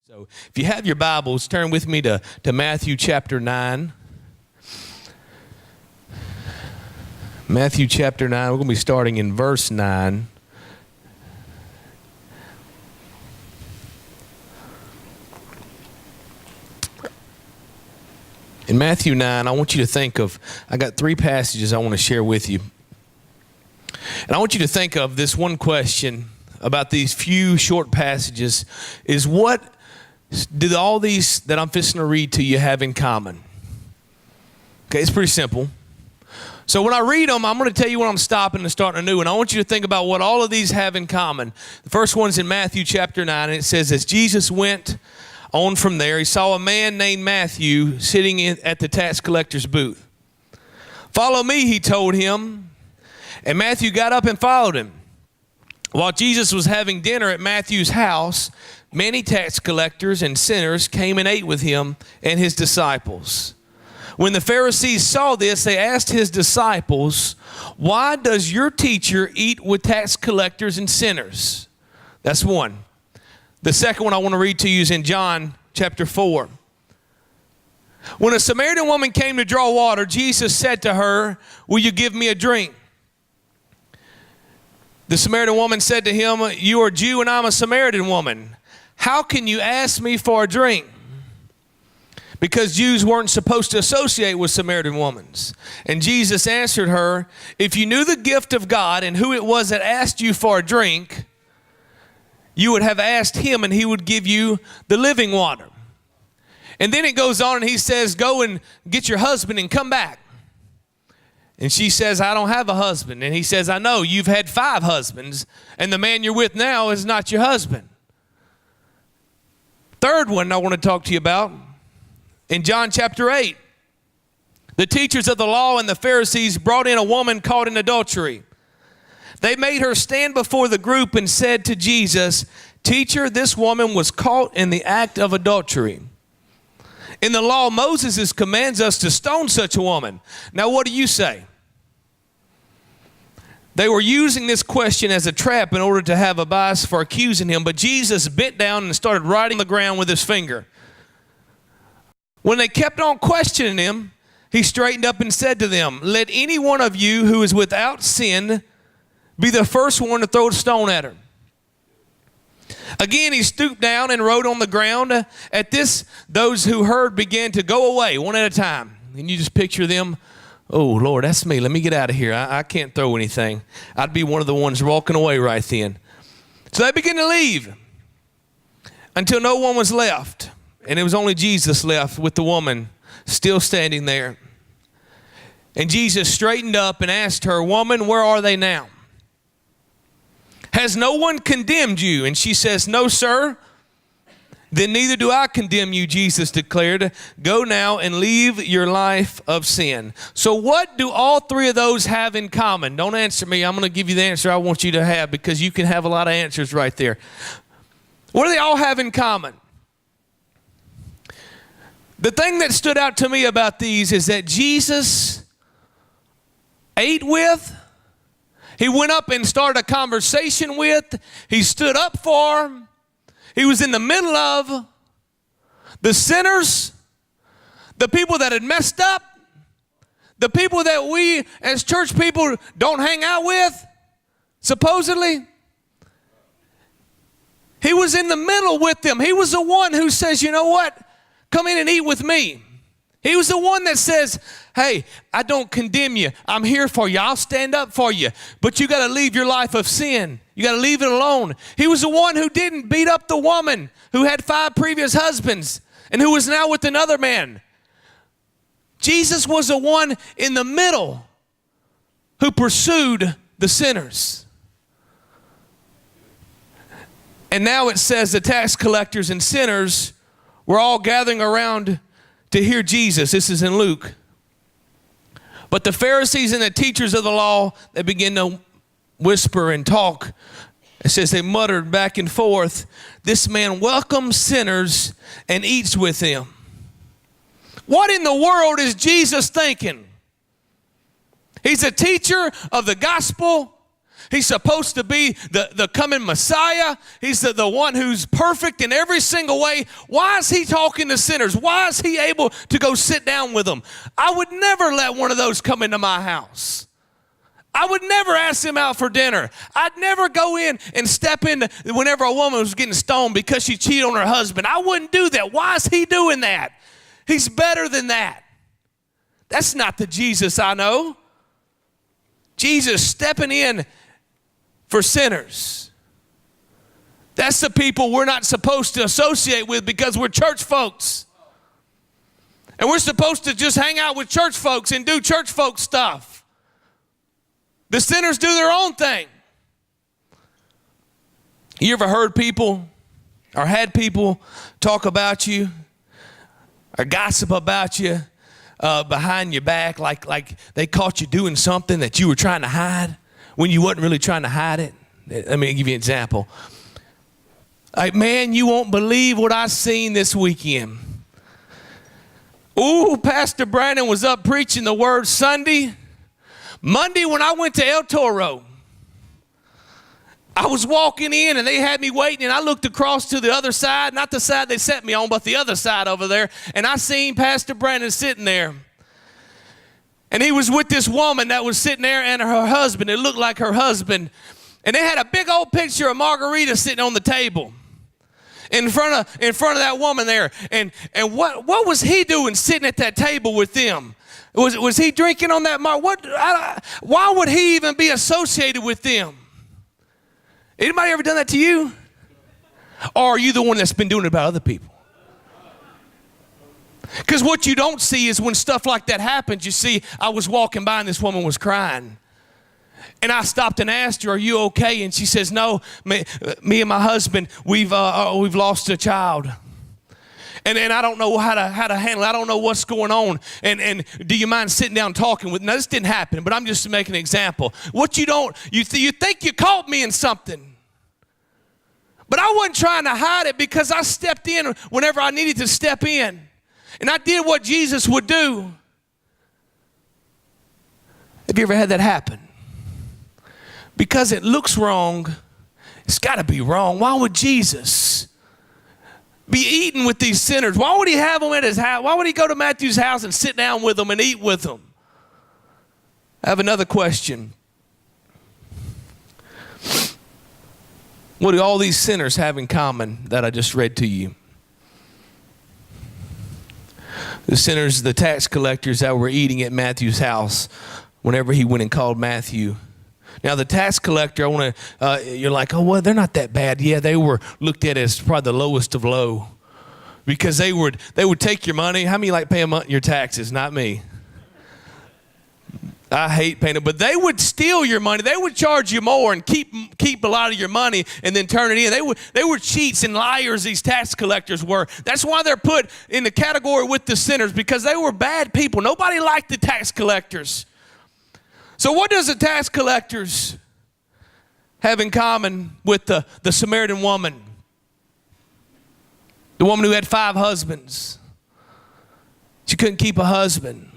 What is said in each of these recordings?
So if you have your Bibles, turn with me to Matthew chapter 9. Matthew chapter 9, we're going to be starting in verse 9. In Matthew 9, I want you to think of, I got three passages I want to share with you. And I want you to think of this one question about these few short passages is what did all these that I'm fixing to read to you have in common? Okay, it's pretty simple. So when I read them, I'm going to tell you when I'm stopping and starting anew. And I want you to think about what all of these have in common. The first one's in Matthew chapter 9, and it says, as Jesus went on from there, he saw a man named Matthew sitting at the tax collector's booth. Follow me, he told him. And Matthew got up and followed him. While Jesus was having dinner at Matthew's house, many tax collectors and sinners came and ate with him and his disciples. When the Pharisees saw this, they asked his disciples, why does your teacher eat with tax collectors and sinners? That's one. The second one I want to read to you is in John chapter 4. When a Samaritan woman came to draw water, Jesus said to her, will you give me a drink? The Samaritan woman said to him, you are a Jew and I'm a Samaritan woman. How can you ask me for a drink? Because Jews weren't supposed to associate with Samaritan women. And Jesus answered her, if you knew the gift of God and who it was that asked you for a drink, you would have asked him and he would give you the living water. And then it goes on and he says, go and get your husband and come back. And she says, I don't have a husband. And he says, I know, you've had 5 husbands, and the man you're with now is not your husband. Third one I want to talk to you about, in John chapter 8, the teachers of the law and the Pharisees brought in a woman caught in adultery. They made her stand before the group and said to Jesus, Teacher, this woman was caught in the act of adultery. In the law, Moses commands us to stone such a woman. Now, what do you say? They were using this question as a trap in order to have a bias for accusing him, but Jesus bent down and started writing the ground with his finger. When they kept on questioning him, he straightened up and said to them, let any one of you who is without sin be the first one to throw a stone at her. Again, he stooped down and wrote on the ground. At this, those who heard began to go away one at a time. And you just picture them, oh, Lord, that's me. Let me get out of here. I can't throw anything. I'd be one of the ones walking away right then. So they began to leave until no one was left. And it was only Jesus left with the woman still standing there. And Jesus straightened up and asked her, woman, where are they now? Has no one condemned you? And she says, no, sir. Then neither do I condemn you, Jesus declared. Go now and leave your life of sin. So what do all three of those have in common? Don't answer me. I'm going to give you the answer I want you to have because you can have a lot of answers right there. What do they all have in common? The thing that stood out to me about these is that Jesus ate with, he went up and started a conversation with, he stood up for, he was in the middle of the sinners, the people that had messed up, the people that we as church people don't hang out with, supposedly. He was in the middle with them. He was the one who says, you know what? Come in and eat with me. He was the one that says, hey, I don't condemn you. I'm here for you. I'll stand up for you. But you got to leave your life of sin. You got to leave it alone. He was the one who didn't beat up the woman who had 5 previous husbands and who was now with another man. Jesus was the one in the middle who pursued the sinners. And now it says the tax collectors and sinners were all gathering around to hear Jesus. This is in Luke. But the Pharisees and the teachers of the law, they began to whisper and talk. It says they muttered back and forth, this man welcomes sinners and eats with them. What in the world is Jesus thinking? He's a teacher of the gospel. He's supposed to be the coming Messiah. He's the one who's perfect in every single way. Why is he talking to sinners? Why is he able to go sit down with them? I would never let one of those come into my house. I would never ask him out for dinner. I'd never go in and step in whenever a woman was getting stoned because she cheated on her husband. I wouldn't do that. Why is he doing that? He's better than that. That's not the Jesus I know. Jesus stepping in for sinners. That's the people we're not supposed to associate with because we're church folks. And we're supposed to just hang out with church folks and do church folk stuff. The sinners do their own thing. You ever heard people or had people talk about you or gossip about you behind your back like they caught you doing something that you were trying to hide when you wasn't really trying to hide it? Let me give you an example. Like, man, you won't believe what I seen this weekend. Ooh, Pastor Brandon was up preaching the word Sunday. Monday when I went to El Toro, I was walking in and they had me waiting, and I looked across to the other side, not the side they set me on, but the other side over there, and I seen Pastor Brandon sitting there. And he was with this woman that was sitting there and her husband. It looked like her husband. And they had a big old picture of Margarita sitting on the table in front of that woman there. And what was he doing sitting at that table with them? Was he drinking on that? Why would he even be associated with them? Anybody ever done that to you? Or are you the one that's been doing it about other people? Because what you don't see is when stuff like that happens, you see, I was walking by and this woman was crying. And I stopped and asked her, "Are you okay?" And she says, "No, me and my husband, we've lost a child. And I don't know how to handle it. I don't know what's going on. And do you mind sitting down talking with?" Now, this didn't happen, but I'm just making an example. What you think you caught me in something. But I wasn't trying to hide it because I stepped in whenever I needed to step in. And I did what Jesus would do. Have you ever had that happen? Because it looks wrong, it's got to be wrong. Why would Jesus be eating with these sinners? Why would he have them at his house? Why would he go to Matthew's house and sit down with them and eat with them? I have another question. What do all these sinners have in common that I just read to you? The sinners, the tax collectors that were eating at Matthew's house whenever he went and called Matthew. Now, the tax collector, you're like, oh, well, they're not that bad. Yeah, they were looked at as probably the lowest of low because they would take your money. How many like paying your taxes? Not me. I hate paying it, but they would steal your money. They would charge you more and keep a lot of your money and then turn it in. They were cheats and liars, these tax collectors were. That's why they're put in the category with the sinners, because they were bad people. Nobody liked the tax collectors. So what does the tax collectors have in common with the Samaritan woman? The woman who had 5 husbands. She couldn't keep a husband.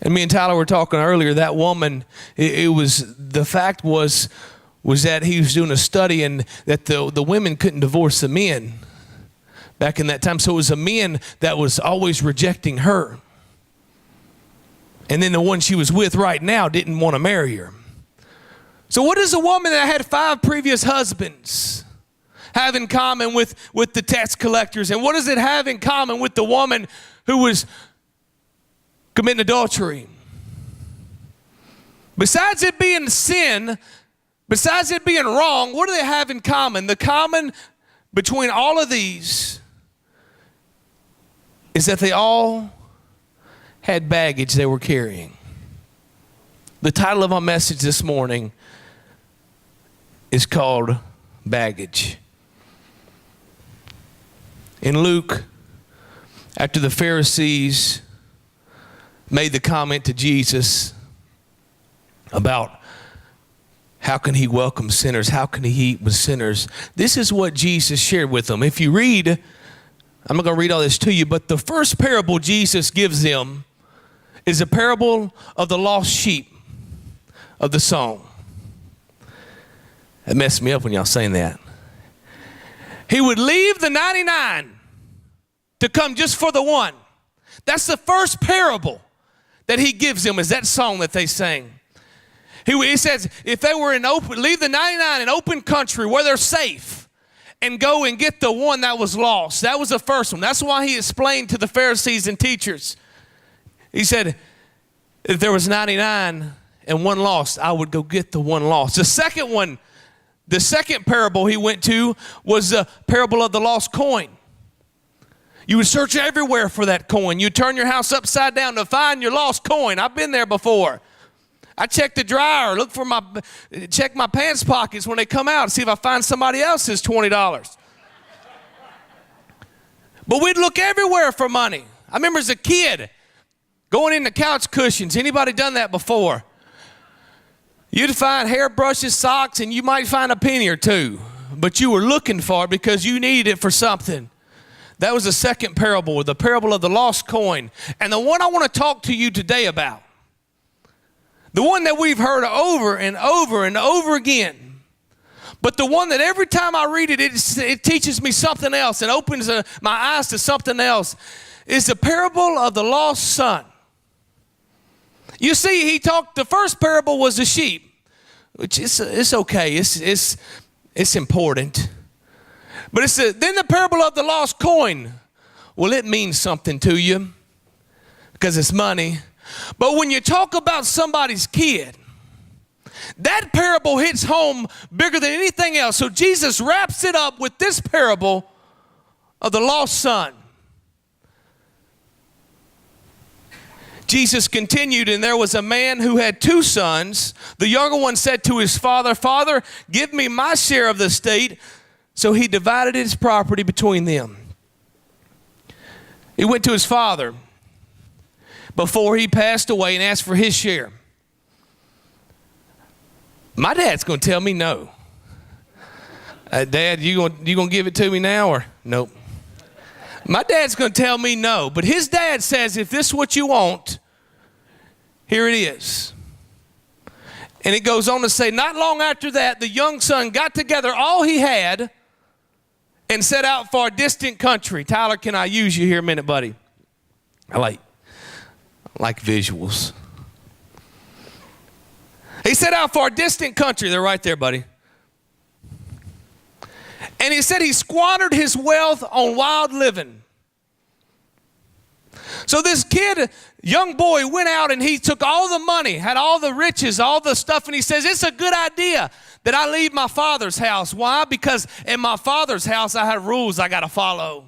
And me and Tyler were talking earlier, that woman, the fact was that he was doing a study and that the women couldn't divorce the men back in that time. So it was a man that was always rejecting her. And then the one she was with right now didn't want to marry her. So what does a woman that had 5 previous husbands have in common with the tax collectors? And what does it have in common with the woman who was committing adultery? Besides it being sin, besides it being wrong, what do they have in common? The common between all of these is that they all had baggage they were carrying. The title of our message this morning is called Baggage. In Luke, after the Pharisees made the comment to Jesus about how can he welcome sinners, how can he eat with sinners, this is what Jesus shared with them. If you read, I'm not going to read all this to you, but the first parable Jesus gives them is a parable of the lost sheep. of the song. It messed me up when y'all saying that. He would leave the 99 to come just for the one. That's the first parable that he gives them, is that song that they sang. He says, if they were leave the 99 in open country where they're safe and go and get the one that was lost. That was the first one. That's why he explained to the Pharisees and teachers. He said, if there was 99 and one lost, I would go get the one lost. The second parable he went to was the parable of the lost coin. You would search everywhere for that coin. You'd turn your house upside down to find your lost coin. I've been there before. I check the dryer, check my pants pockets when they come out, see if I find somebody else's $20. But we'd look everywhere for money. I remember as a kid going into couch cushions. Anybody done that before? You'd find hairbrushes, socks, and you might find a penny or two. But you were looking for it because you needed it for something. That was the second parable, the parable of the lost coin. And the one I want to talk to you today about, the one that we've heard over and over and over again, but the one that every time I read it, it teaches me something else and opens my eyes to something else, is the parable of the lost son. You see, the first parable was the sheep, which it's okay, it's important. But then the parable of the lost coin. Well, it means something to you because it's money. But when you talk about somebody's kid, that parable hits home bigger than anything else. So Jesus wraps it up with this parable of the lost son. Jesus continued, and there was a man who had two sons. The younger one said to his father, "Father, give me my share of the estate." So he divided his property between them. He went to his father before he passed away and asked for his share. My dad's going to tell me no. Dad, you going to give it to me now or nope? My dad's going to tell me no. But his dad says, if this is what you want, here it is. And it goes on to say, not long after that, the young son got together all he had and set out for a distant country. Tyler, can I use you here a minute, buddy? I like visuals. He set out for a distant country. They're right there, buddy. And he said he squandered his wealth on wild living. So this kid, young boy, went out and he took all the money, had all the riches, all the stuff, and he says, it's a good idea that I leave my father's house. Why? Because in my father's house, I have rules I got to follow.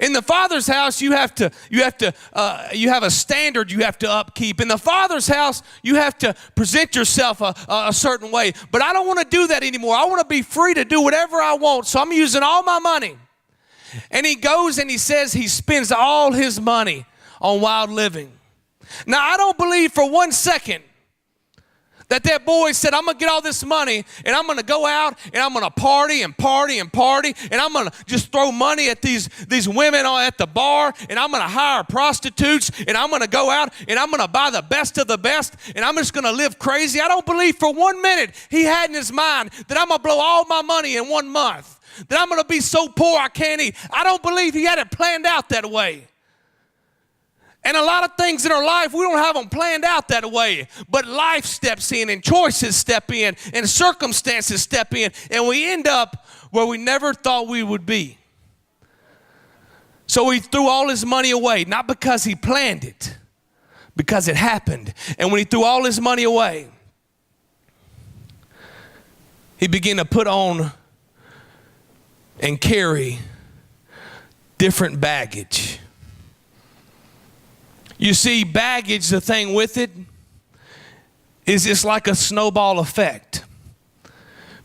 In the Father's house, you have a standard you have to upkeep. In the Father's house, you have to present yourself a certain way. But I don't want to do that anymore. I want to be free to do whatever I want. So I'm using all my money. And he goes and he says he spends all his money on wild living. Now, I don't believe for 1 second that boy said, I'm going to get all this money and I'm going to go out and I'm going to party and party and party and I'm going to just throw money at these women at the bar and I'm going to hire prostitutes and I'm going to go out and I'm going to buy the best of the best and I'm just going to live crazy. I don't believe for 1 minute he had in his mind that I'm going to blow all my money in 1 month, that I'm going to be so poor I can't eat. I don't believe he had it planned out that way. And a lot of things in our life, we don't have them planned out that way. But life steps in and choices step in and circumstances step in. And we end up where we never thought we would be. So he threw all his money away, not because he planned it, because it happened. And when he threw all his money away, he began to put on and carry different baggage. You see, baggage, the thing with it, is it's like a snowball effect.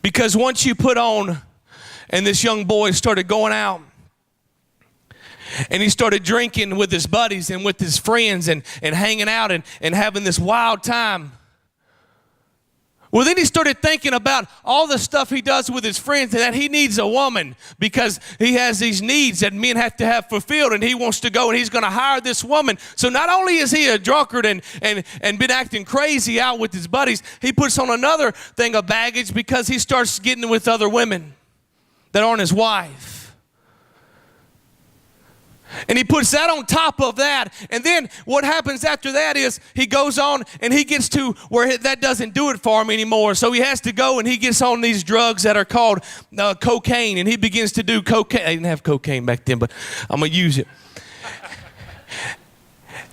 Because once you put on, and this young boy started going out, and he started drinking with his buddies and with his friends and hanging out and having this wild time. Well, then he started thinking about all the stuff he does with his friends and that he needs a woman because he has these needs that men have to have fulfilled, and he wants to go and he's going to hire this woman. So not only is he a drunkard and been acting crazy out with his buddies, he puts on another thing of baggage because he starts getting with other women that aren't his wife. And he puts that on top of that. And then what happens after that is he goes on and he gets to where that doesn't do it for him anymore. So he has to go and he gets on these drugs that are called cocaine. And he begins to do cocaine. I didn't have cocaine back then, but I'm going to use it.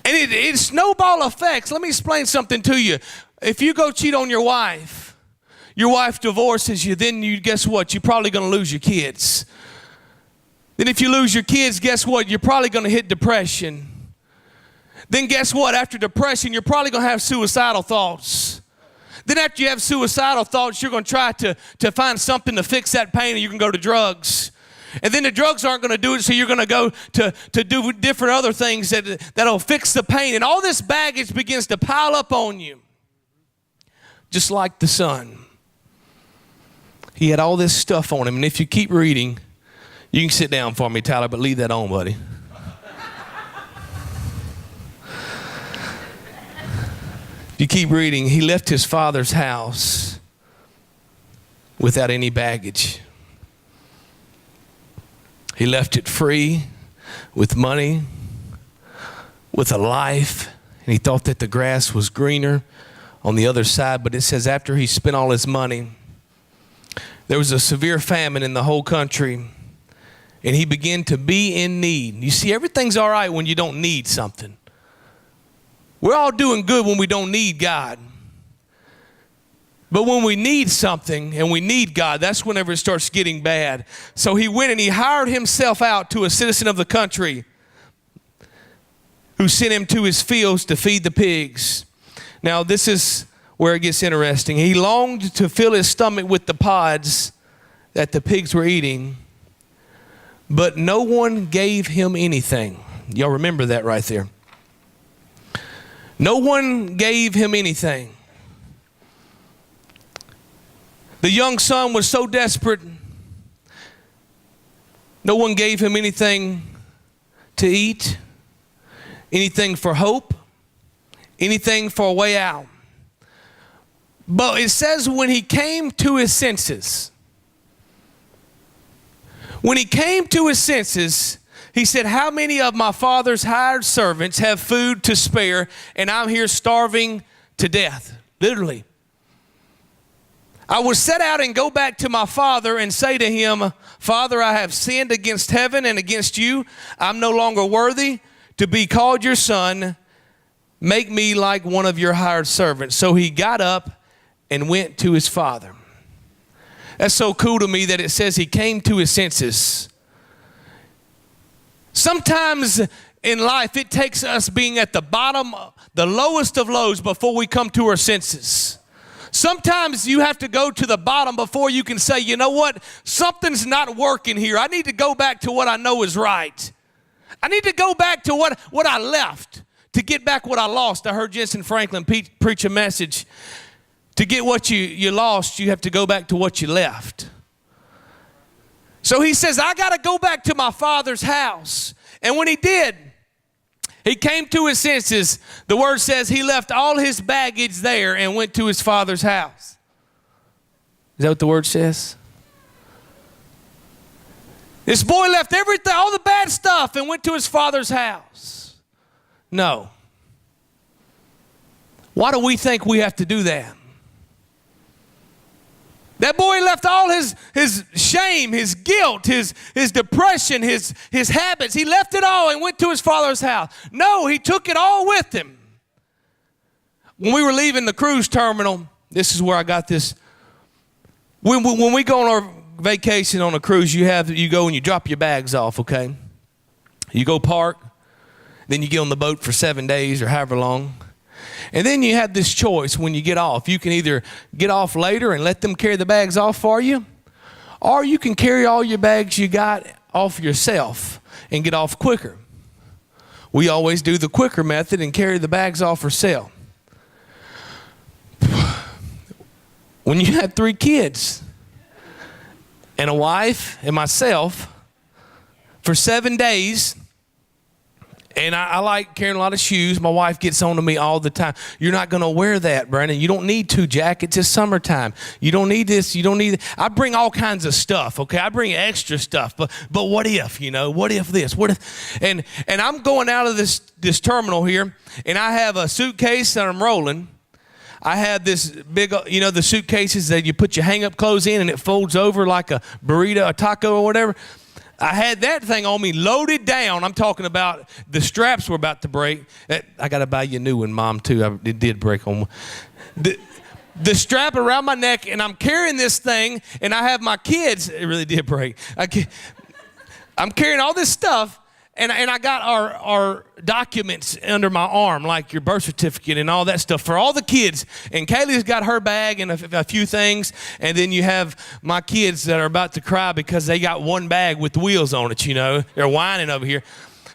And it snowball effects. Let me explain something to you. If you go cheat on your wife divorces you, then you guess what? You're probably going to lose your kids. Then if you lose your kids, guess what? You're probably going to hit depression. Then guess what? After depression, you're probably going to have suicidal thoughts. Then after you have suicidal thoughts, you're going to try to find something to fix that pain, and you can go to drugs. And then the drugs aren't going to do it, so you're going to go to do different other things that'll fix the pain. And all this baggage begins to pile up on you. Just like the son. He had all this stuff on him, and if you keep reading, you can sit down for me, Tyler, but leave that on, buddy. If you keep reading, he left his father's house without any baggage. He left it free, with money, with a life, and he thought that the grass was greener on the other side. But it says after he spent all his money, there was a severe famine in the whole country. And he began to be in need. You see, everything's all right when you don't need something. We're all doing good when we don't need God. But when we need something and we need God, that's whenever it starts getting bad. So he went and he hired himself out to a citizen of the country who sent him to his fields to feed the pigs. Now, this is where it gets interesting. He longed to fill his stomach with the pods that the pigs were eating, but no one gave him anything. Y'all remember that right there. No one gave him anything. The young son was so desperate, no one gave him anything to eat, anything for hope, anything for a way out. But it says when he came to his senses, when he came to his senses, he said, how many of my father's hired servants have food to spare, and I'm here starving to death? Literally. I will set out and go back to my father and say to him, Father, I have sinned against heaven and against you. I'm no longer worthy to be called your son. Make me like one of your hired servants. So he got up and went to his father. That's so cool to me that it says he came to his senses. Sometimes in life, it takes us being at the bottom, the lowest of lows before we come to our senses. Sometimes you have to go to the bottom before you can say, you know what? Something's not working here. I need to go back to what I know is right. I need to go back to what I left to get back what I lost. I heard Jensen Franklin preach a message. To get what you lost, you have to go back to what you left. So he says, I got to go back to my father's house. And when he did, he came to his senses. The word says he left all his baggage there and went to his father's house. Is that what the word says? This boy left everything, all the bad stuff, and went to his father's house. No. Why do we think we have to do that? That boy left all his shame, his guilt, his depression, his habits. He left it all and went to his father's house. No, he took it all with him. When we were leaving the cruise terminal, this is where I got this. When we go on our vacation on a cruise, you go and you drop your bags off, okay? You go park, then you get on the boat for 7 days or however long. And then you have this choice when you get off. You can either get off later and let them carry the bags off for you, or you can carry all your bags you got off yourself and get off quicker. We always do the quicker method and carry the bags off ourselves. when you have 3 kids and a wife and myself for 7 days, and I like carrying a lot of shoes. My wife gets on to me all the time. You're not going to wear that, Brandon. You don't need 2 jackets. It's summertime. You don't need this. You don't need that. I bring all kinds of stuff, okay? I bring extra stuff. But what if, what if this? What if? And I'm going out of this terminal here, and I have a suitcase that I'm rolling. I have this big, the suitcases that you put your hang-up clothes in, and it folds over like a burrito, a taco or whatever. I had that thing on me loaded down. I'm talking about the straps were about to break. I got to buy you a new one, Mom, too. It did break on me. The strap around my neck, and I'm carrying this thing, and I have my kids. It really did break. I'm carrying all this stuff, and I got our documents under my arm, like your birth certificate and all that stuff for all the kids. And Kaylee's got her bag and a few things. And then you have my kids that are about to cry because they got one bag with wheels on it, They're whining over here.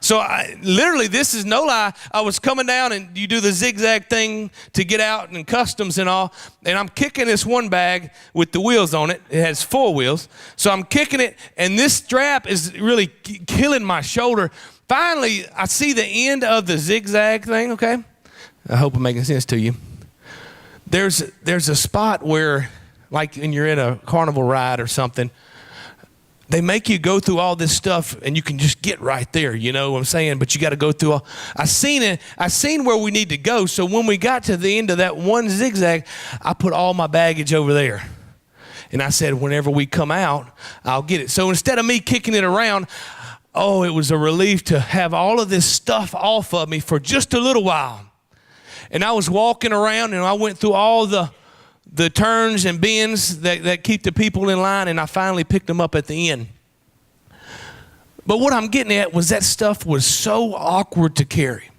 So literally, this is no lie. I was coming down, and you do the zigzag thing to get out and customs and all. And I'm kicking this one bag with the wheels on it. It has 4 wheels. So I'm kicking it, and this strap is really killing my shoulder. Finally, I see the end of the zigzag thing, okay? I hope I'm making sense to you. There's a spot where, like when you're in a carnival ride or something, they make you go through all this stuff, and you can just get right there, you know what I'm saying? But you got to go through all. I seen where we need to go. So when we got to the end of that one zigzag, I put all my baggage over there. And I said, whenever we come out, I'll get it. So instead of me kicking it around, it was a relief to have all of this stuff off of me for just a little while. And I was walking around, and I went through all the turns and bends that keep the people in line, and I finally picked them up at the end. But what I'm getting at was that stuff was so awkward to carry.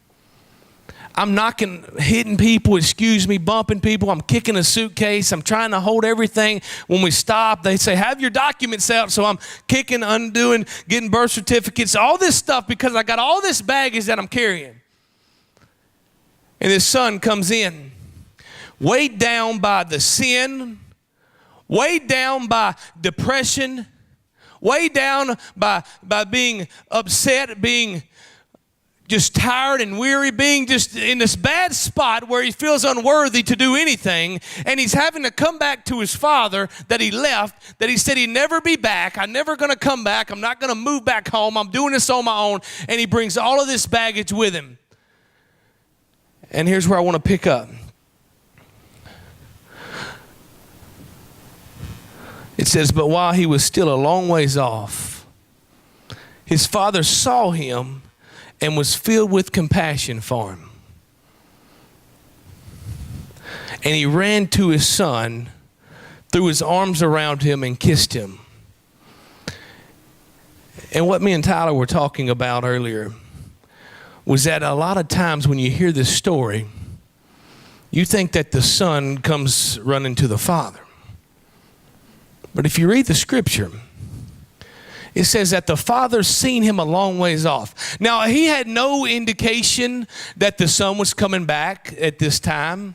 I'm hitting people, bumping people. I'm kicking a suitcase. I'm trying to hold everything. When we stop, they say, have your documents out. So I'm kicking, undoing, getting birth certificates, all this stuff because I got all this baggage that I'm carrying. And this son comes in, weighed down by the sin, weighed down by depression, weighed down by being upset, being just tired and weary, being just in this bad spot where he feels unworthy to do anything, and he's having to come back to his father that he left, that he said he'd never be back. I'm never going to come back. I'm not going to move back home. I'm doing this on my own, and he brings all of this baggage with him. And here's where I want to pick up. It says, but while he was still a long ways off, his father saw him and was filled with compassion for him. And he ran to his son, threw his arms around him, and kissed him. And what me and Tyler were talking about earlier was that a lot of times when you hear this story, you think that the son comes running to the father. But if you read the scripture, it says that the father seen him a long ways off. Now, he had no indication that the son was coming back at this time.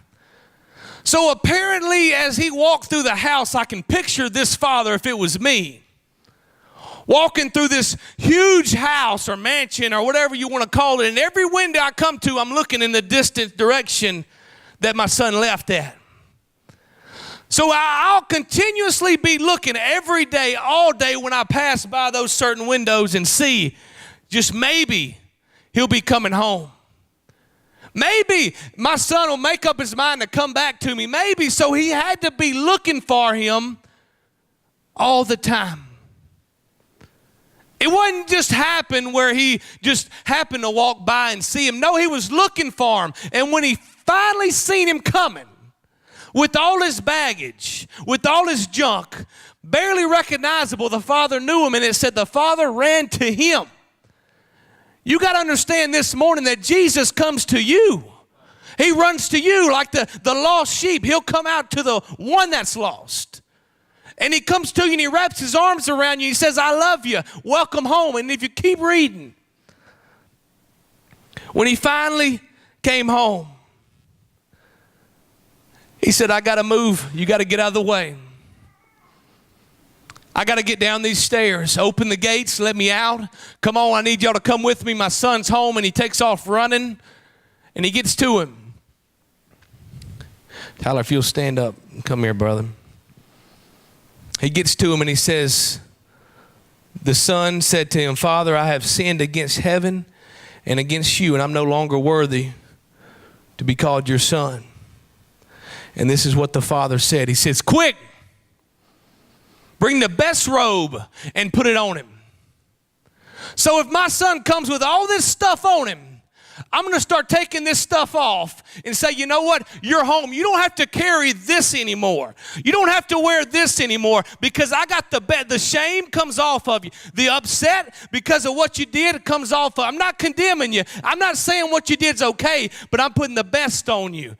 So apparently, as he walked through the house, I can picture this father, if it was me, walking through this huge house or mansion or whatever you want to call it. And every window I come to, I'm looking in the distant direction that my son left at. So I'll continuously be looking every day, all day when I pass by those certain windows and see just maybe he'll be coming home. Maybe my son will make up his mind to come back to me. Maybe. So he had to be looking for him all the time. It wasn't just happen where he just happened to walk by and see him. No, he was looking for him. And when he finally seen him coming, with all his baggage, with all his junk, barely recognizable, the father knew him, and it said the father ran to him. You got to understand this morning that Jesus comes to you. He runs to you like the lost sheep. He'll come out to the one that's lost. And he comes to you and he wraps his arms around you. He says, I love you. Welcome home. And if you keep reading, when he finally came home, He said, I got to move. You got to get out of the way. I got to get down these stairs. Open the gates. Let me out. Come on, I need y'all to come with me. My son's home. And he takes off running. And he gets to him. Tyler, if you'll stand up. Come here, brother. He gets to him and he says, the son said to him, Father, I have sinned against heaven and against you, and I'm no longer worthy to be called your son. And this is what the father said. He says, quick, bring the best robe and put it on him. So if my son comes with all this stuff on him, I'm going to start taking this stuff off and say, you know what? You're home. You don't have to carry this anymore. You don't have to wear this anymore because I got the shame comes off of you. The upset because of what you did comes off of. I'm not condemning you. I'm not saying what you did is okay, but I'm putting the best on you.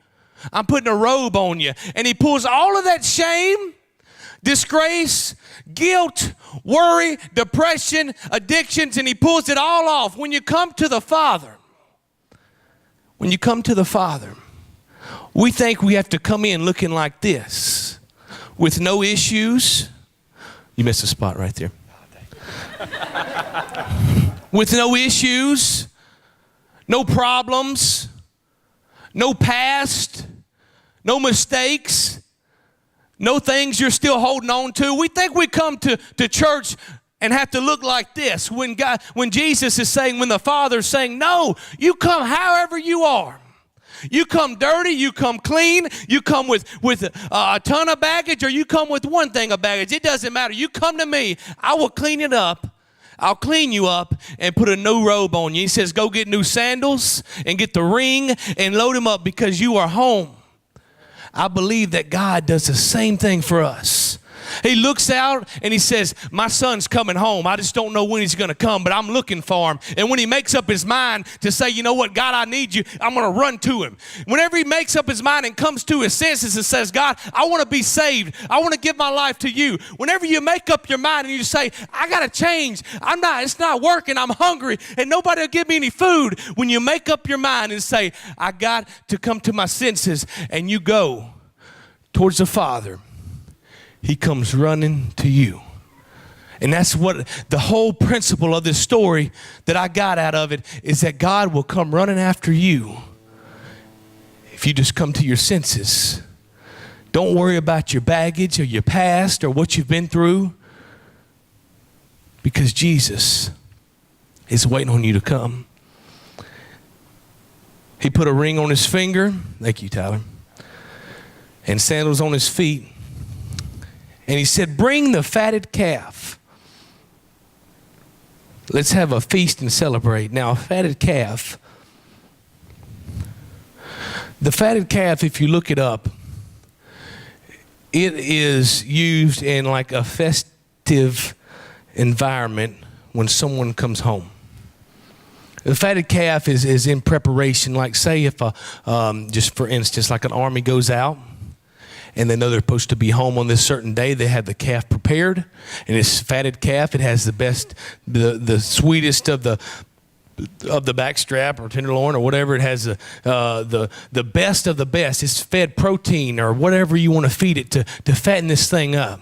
I'm putting a robe on you. And he pulls all of that shame, disgrace, guilt, worry, depression, addictions, and he pulls it all off. When you come to the Father, we think we have to come in looking like this with no issues. You missed a spot right there. With no issues, no problems, no past, no mistakes, no things you're still holding on to. We think we come to church and have to look like this when Jesus is saying, when the Father's saying, no, you come however you are. You come dirty, you come clean, you come with a ton of baggage, or you come with one thing of baggage. It doesn't matter. You come to me, I will clean it up. I'll clean you up and put a new robe on you. He says, go get new sandals and get the ring and load them up because you are home. I believe that God does the same thing for us. He looks out and he says, my son's coming home. I just don't know when he's going to come, but I'm looking for him. And when he makes up his mind to say, you know what, God, I need you, I'm going to run to him. Whenever he makes up his mind and comes to his senses and says, God, I want to be saved. I want to give my life to you. Whenever you make up your mind and you say, I got to change. It's not working. I'm hungry and nobody will give me any food. When you make up your mind and say, I got to come to my senses, and you go towards the Father, he comes running to you. And that's what the whole principle of this story that I got out of it is, that God will come running after you if you just come to your senses. Don't worry about your baggage or your past or what you've been through, because Jesus is waiting on you to come. He put a ring on his finger. Thank you, Tyler. And sandals on his feet. And he said, bring the fatted calf. Let's have a feast and celebrate. Now, a fatted calf. The fatted calf, if you look it up, it is used in like a festive environment when someone comes home. The fatted calf is in preparation. Like say if, just for instance, like an army goes out, and they know they're supposed to be home on this certain day. They have the calf prepared, and it's fatted calf. It has the best, the sweetest of the backstrap or tenderloin or whatever. It has the best of the best. It's fed protein or whatever you want to feed it to fatten this thing up.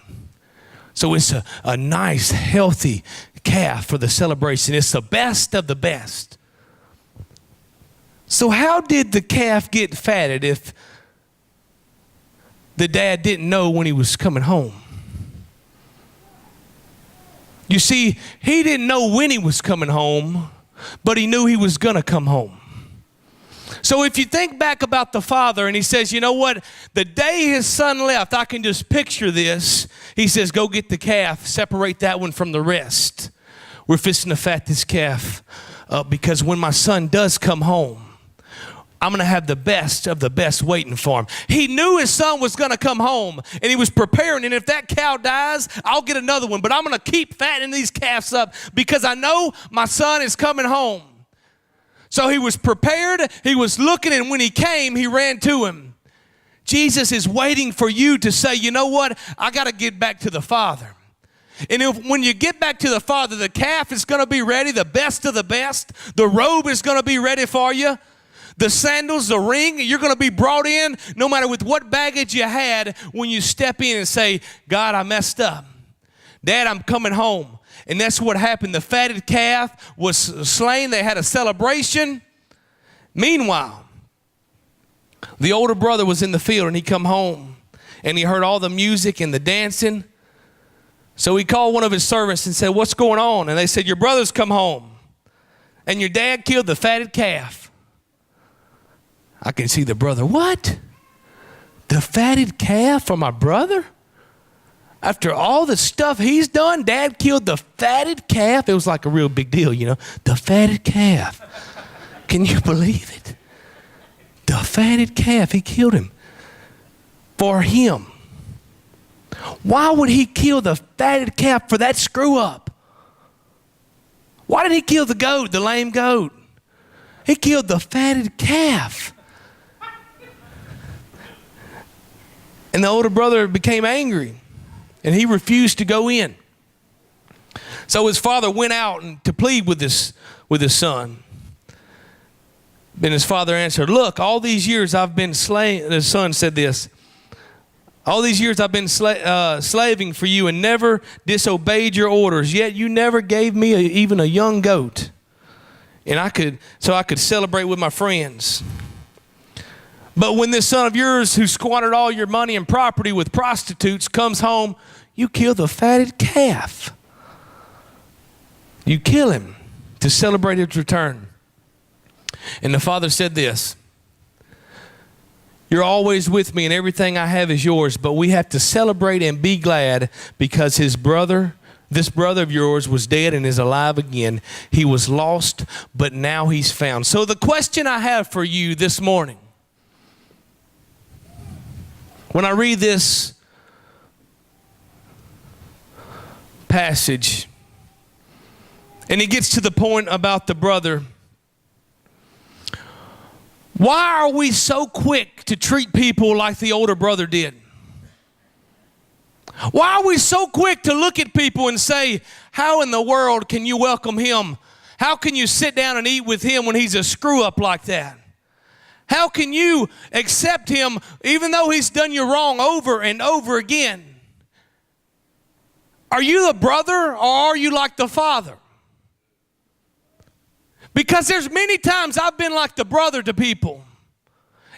So it's a nice, healthy calf for the celebration. It's the best of the best. So how did the calf get fatted if the dad didn't know when he was coming home? You see, he didn't know when he was coming home, but he knew he was going to come home. So if you think back about the Father, and he says, you know what, the day his son left, I can just picture this. He says, go get the calf, separate that one from the rest. We're fixing to fat this calf up because when my son does come home, I'm going to have the best of the best waiting for him. He knew his son was going to come home, and he was preparing. And if that cow dies, I'll get another one. But I'm going to keep fattening these calves up because I know my son is coming home. So he was prepared. He was looking, and when he came, he ran to him. Jesus is waiting for you to say, you know what? I got to get back to the Father. And when you get back to the Father, the calf is going to be ready, the best of the best. The robe is going to be ready for you. the sandals, the ring. You're going to be brought in no matter with what baggage you had when you step in and say, God, I messed up. Dad, I'm coming home. And that's what happened. The fatted calf was slain. They had a celebration. Meanwhile, the older brother was in the field and he come home and he heard all the music and the dancing. So he called one of his servants and said, what's going on? And they said, your brother's come home and your dad killed the fatted calf. I can see the brother, what? The fatted calf for my brother? After all the stuff he's done, Dad killed the fatted calf. It was like a real big deal, you know, the fatted calf. Can you believe it? The fatted calf, he killed him for him. Why would he kill the fatted calf for that screw up? Why did he kill the goat, the lame goat? He killed the fatted calf. And the older brother became angry and he refused to go in. So his father went out to plead with his son. Then his father answered, look, all these years I've been slaving, the son said this, all these years I've been slaving for you and never disobeyed your orders, yet you never gave me even a young goat. And I could celebrate with my friends. But when this son of yours who squandered all your money and property with prostitutes comes home, you kill the fatted calf. You kill him to celebrate his return. And the father said this, you're always with me and everything I have is yours, but we have to celebrate and be glad because this brother of yours was dead and is alive again. He was lost, but now he's found. So the question I have for you this morning, when I read this passage, and it gets to the point about the brother, why are we so quick to treat people like the older brother did? Why are we so quick to look at people and say, how in the world can you welcome him? How can you sit down and eat with him when he's a screw up like that? How can you accept him even though he's done you wrong over and over again? Are you the brother or are you like the father? Because there's many times I've been like the brother to people.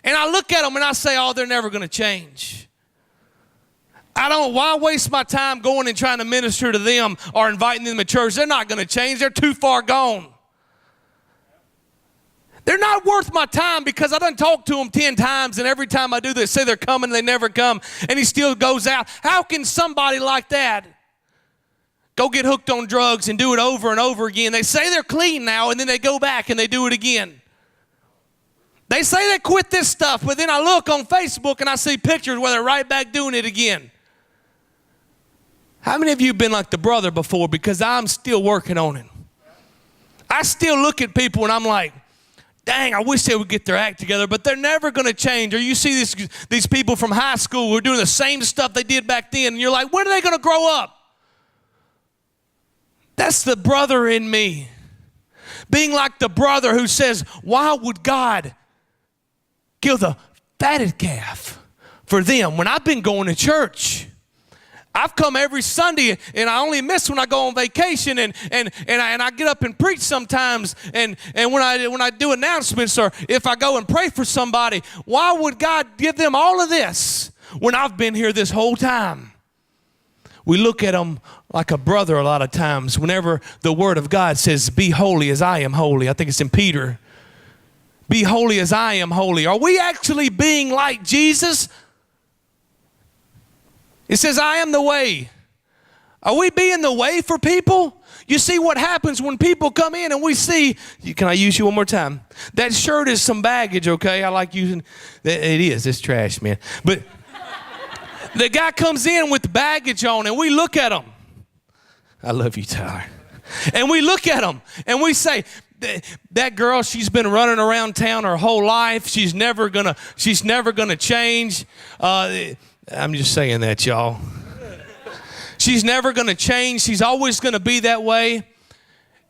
And I look at them and I say, oh, they're never going to change. Why waste my time going and trying to minister to them or inviting them to church? They're not going to change. They're too far gone. They're not worth my time because I done talked to them 10 times and every time I do they say they're coming, they never come, and he still goes out. How can somebody like that go get hooked on drugs and do it over and over again? They say they're clean now, and then they go back and they do it again. They say they quit this stuff, but then I look on Facebook and I see pictures where they're right back doing it again. How many of you have been like the brother before? Because I'm still working on it. I still look at people and I'm like, dang, I wish they would get their act together, but they're never going to change. Or you see these people from high school who are doing the same stuff they did back then, and you're like, when are they going to grow up? That's the brother in me. Being like the brother who says, why would God kill the fatted calf for them when I've been going to church? I've come every Sunday and I only miss when I go on vacation and I get up and preach sometimes and when I do announcements or if I go and pray for somebody. Why would God give them all of this when I've been here this whole time? We look at them like a brother a lot of times whenever the word of God says, be holy as I am holy. I think it's in Peter. Be holy as I am holy. Are we actually being like Jesus? It says, I am the way. Are we being the way for people? You see what happens when people come in and we see, can I use you one more time? That shirt is some baggage, okay? I like using, it is, it's trash, man. But the guy comes in with baggage on and we look at him. I love you, Tyler. And we look at him and we say, that girl, she's been running around town her whole life. She's never gonna change. I'm just saying that, y'all. She's never going to change. She's always going to be that way.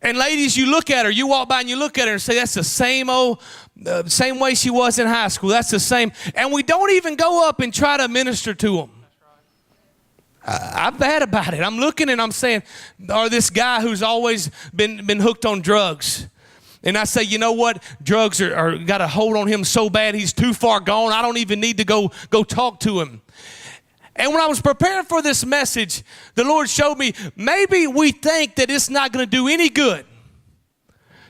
And ladies, you look at her, you walk by and you look at her and say, that's the same old the same way she was in high school. That's the same. And we don't even go up and try to minister to them. I'm bad about it. I'm looking and I'm saying, or this guy who's always been hooked on drugs. And I say, you know what? Drugs are got a hold on him so bad, he's too far gone. I don't even need to go talk to him. And when I was preparing for this message, the Lord showed me, maybe we think that it's not going to do any good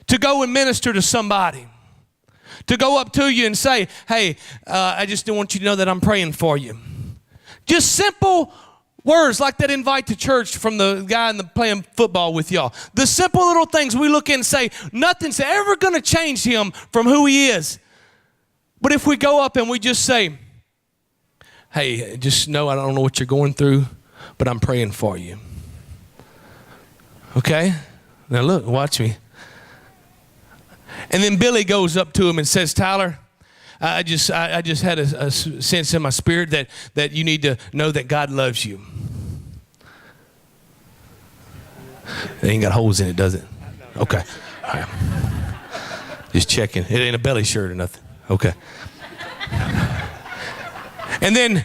to go and minister to somebody. To go up to you and say, hey, I just want you to know that I'm praying for you. Just simple words like that invite to church from the guy playing football with y'all. The simple little things we look in and say, nothing's ever going to change him from who he is. But if we go up and we just say, hey, just know I don't know what you're going through, but I'm praying for you. Okay? Now look, watch me. And then Billy goes up to him and says, Tyler, I just had a sense in my spirit that you need to know that God loves you. It ain't got holes in it, does it? Okay. All right. Just checking. It ain't a belly shirt or nothing. Okay. And then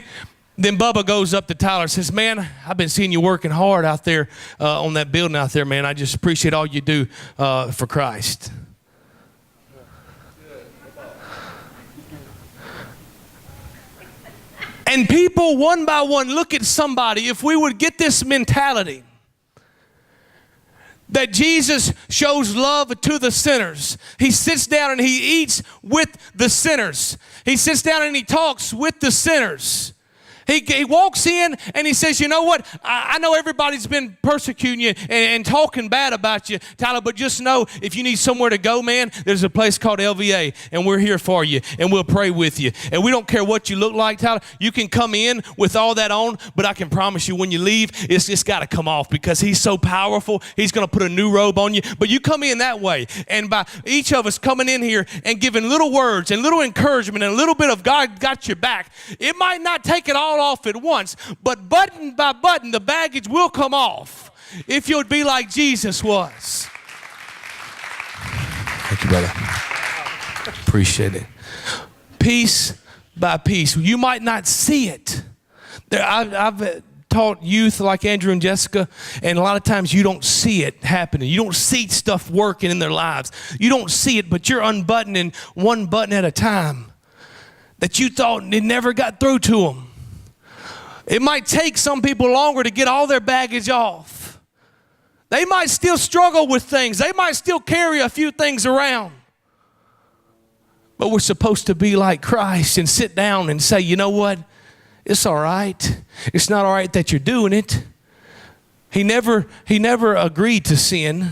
Bubba goes up to Tyler and says, man, I've been seeing you working hard out there on that building out there, man. I just appreciate all you do for Christ. And people, one by one, look at somebody. If we would get this mentality that Jesus shows love to the sinners. He sits down and he eats with the sinners. He sits down and he talks with the sinners. He walks in and he says, you know what? I know everybody's been persecuting you and talking bad about you, Tyler, but just know if you need somewhere to go, man, there's a place called LVA, and we're here for you, and we'll pray with you. And we don't care what you look like, Tyler. You can come in with all that on, but I can promise you when you leave, it's just got to come off because he's so powerful. He's going to put a new robe on you. But you come in that way, and by each of us coming in here and giving little words and little encouragement and a little bit of God got your back, it might not take it all off at once, but button by button, the baggage will come off if you'll be like Jesus was. Thank you, brother. Appreciate it. Piece by piece. You might not see it. I've taught youth like Andrew and Jessica, and a lot of times you don't see it happening. You don't see stuff working in their lives. You don't see it, but you're unbuttoning one button at a time that you thought it never got through to them. It might take some people longer to get all their baggage off. They might still struggle with things. They might still carry a few things around. But we're supposed to be like Christ and sit down and say, you know what? It's all right. It's not all right that you're doing it. He never agreed to sin,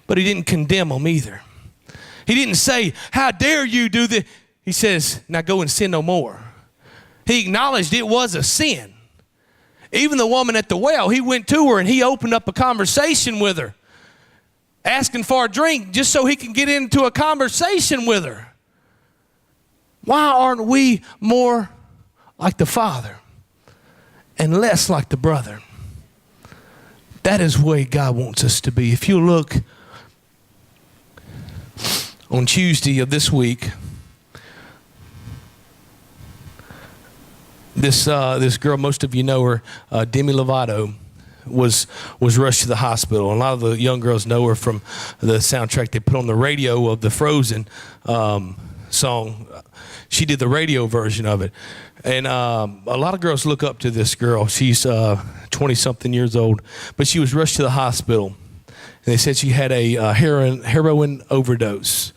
but he didn't condemn them either. He didn't say, how dare you do this? He says, now go and sin no more. He acknowledged it was a sin. Even the woman at the well, he went to her and he opened up a conversation with her, asking for a drink just so he can get into a conversation with her. Why aren't we more like the Father and less like the brother? That is the way God wants us to be. If you look on Tuesday of this week, this girl, most of you know her, Demi Lovato, was rushed to the hospital. And a lot of the young girls know her from the soundtrack they put on the radio of the Frozen song. She did the radio version of it. And a lot of girls look up to this girl. She's 20-something years old. But she was rushed to the hospital. And they said she had a heroin overdose.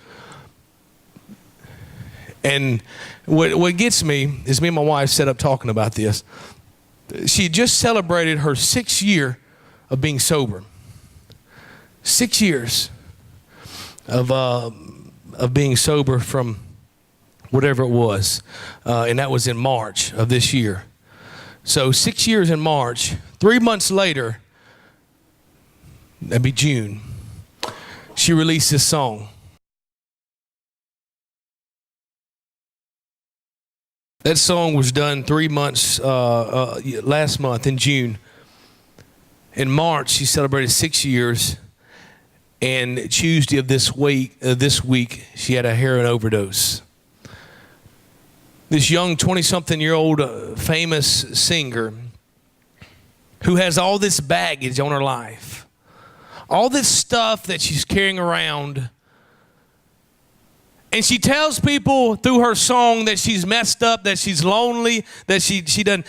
And what gets me is me and my wife set up talking about this. She just celebrated her 6th year of being sober. 6 years of being sober from whatever it was. And that was in March of this year. So 6 years in March. 3 months later, that'd be June, she released this song. That song was done 3 months, last month in June. In March, she celebrated 6 years. And Tuesday of this week, she had a heroin overdose. This young 20-something-year-old famous singer who has all this baggage on her life, all this stuff that she's carrying around. And she tells people through her song that she's messed up, that she's lonely, that she done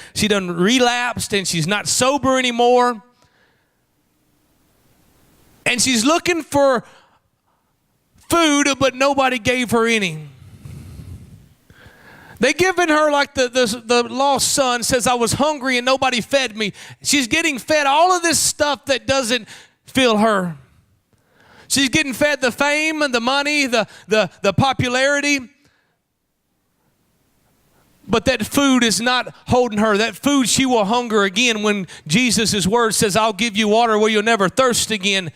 relapsed and she's not sober anymore. And she's looking for food, but nobody gave her any. They given her, like the lost son says, I was hungry and nobody fed me. She's getting fed all of this stuff that doesn't fill her. She's getting fed the fame and the money, the popularity. But that food is not holding her. That food, she will hunger again when Jesus' word says, I'll give you water where you'll never thirst again.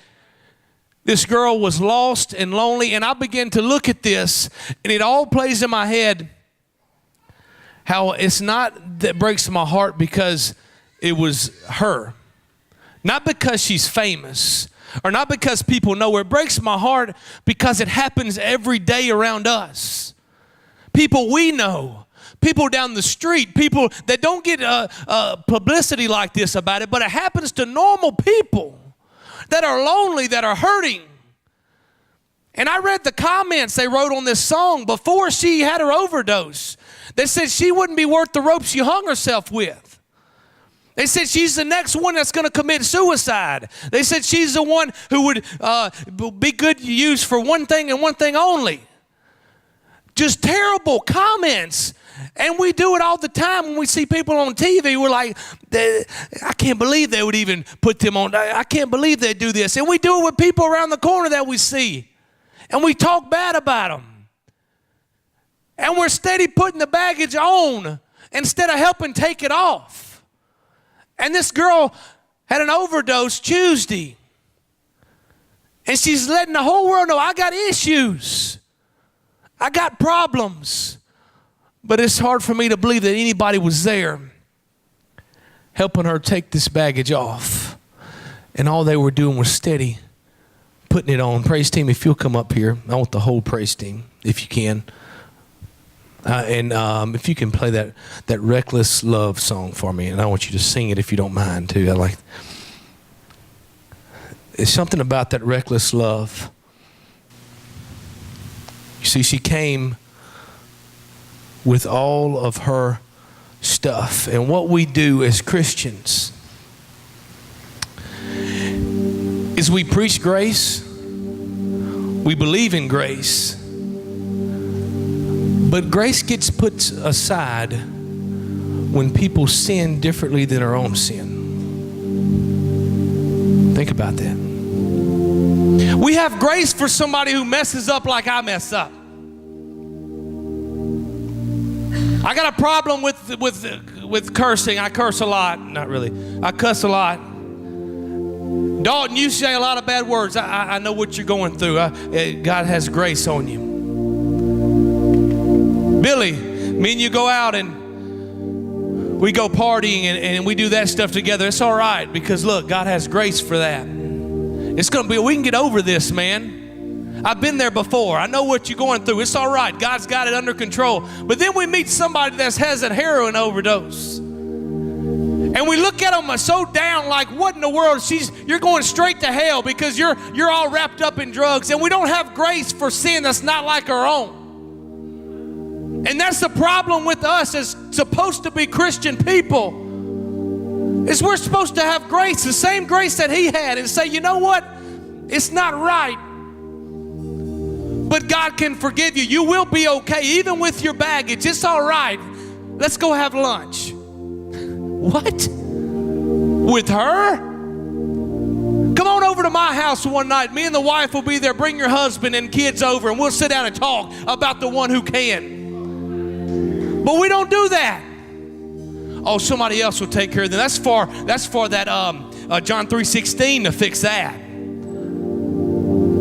This girl was lost and lonely, and I began to look at this, and it all plays in my head how it's not that breaks my heart because it was her. Not because she's famous, or not because people know her. It breaks my heart because it happens every day around us. People we know, people down the street, people that don't get publicity like this about it, but it happens to normal people that are lonely, that are hurting. And I read the comments they wrote on this song before she had her overdose. They said she wouldn't be worth the rope she hung herself with. They said she's the next one that's going to commit suicide. They said she's the one who would be good use for one thing and one thing only. Just terrible comments. And we do it all the time when we see people on TV. We're like, I can't believe they would even put them on. I can't believe they do this. And we do it with people around the corner that we see. And we talk bad about them. And we're steady putting the baggage on instead of helping take it off. And this girl had an overdose Tuesday. And she's letting the whole world know, I got issues. I got problems. But it's hard for me to believe that anybody was there helping her take this baggage off. And all they were doing was steady putting it on. Praise team, if you'll come up here. I want the whole praise team, if you can. And if you can play that Reckless Love song for me. And I want you to sing it if you don't mind, too. It's something about that reckless love. You see, she came with all of her stuff. And what we do as Christians is we preach grace, we believe in grace, but grace gets put aside when people sin differently than our own sin. Think about that. We have grace for somebody who messes up like I mess up. I got a problem with cursing. I curse a lot. Not really. I cuss a lot. Dalton, you say a lot of bad words. I know what you're going through. God has grace on you. Billy, me and you go out and we go partying and we do that stuff together. It's all right because, look, God has grace for that. It's going to be, we can get over this, man. I've been there before. I know what you're going through. It's all right. God's got it under control. But then we meet somebody that has a heroin overdose. And we look at them so down, like, what in the world? You're going straight to hell because you're all wrapped up in drugs. And we don't have grace for sin that's not like our own. And that's the problem with us as supposed to be Christian people, is we're supposed to have grace, the same grace that he had, and say, you know what? It's not right. But God can forgive you. You will be okay, even with your baggage. It's all right. Let's go have lunch. What? With her? Come on over to my house one night. Me and the wife will be there. Bring your husband and kids over, and we'll sit down and talk about the one who can. But we don't do that. Oh, somebody else will take care of them. That's for that John 3:16 to fix that.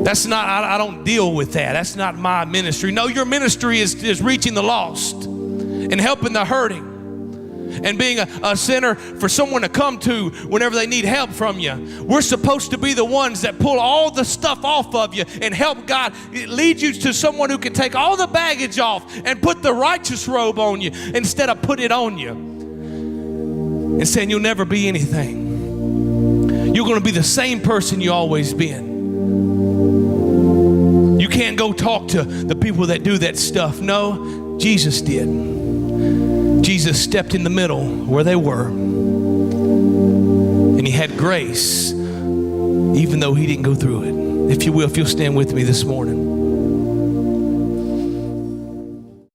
That's not, I don't deal with that. That's not my ministry. No, your ministry is reaching the lost and helping the hurting. and being a center for someone to come to whenever they need help from you. We're supposed to be the ones that pull all the stuff off of you and help God lead you to someone who can take all the baggage off and put the righteous robe on you instead of put it on you and saying you'll never be anything. You're going to be the same person you always been. You can't go talk to the people that do that stuff. No, Jesus did. Jesus stepped in the middle where they were. And he had grace, even though he didn't go through it. If you will, if you'll stand with me this morning.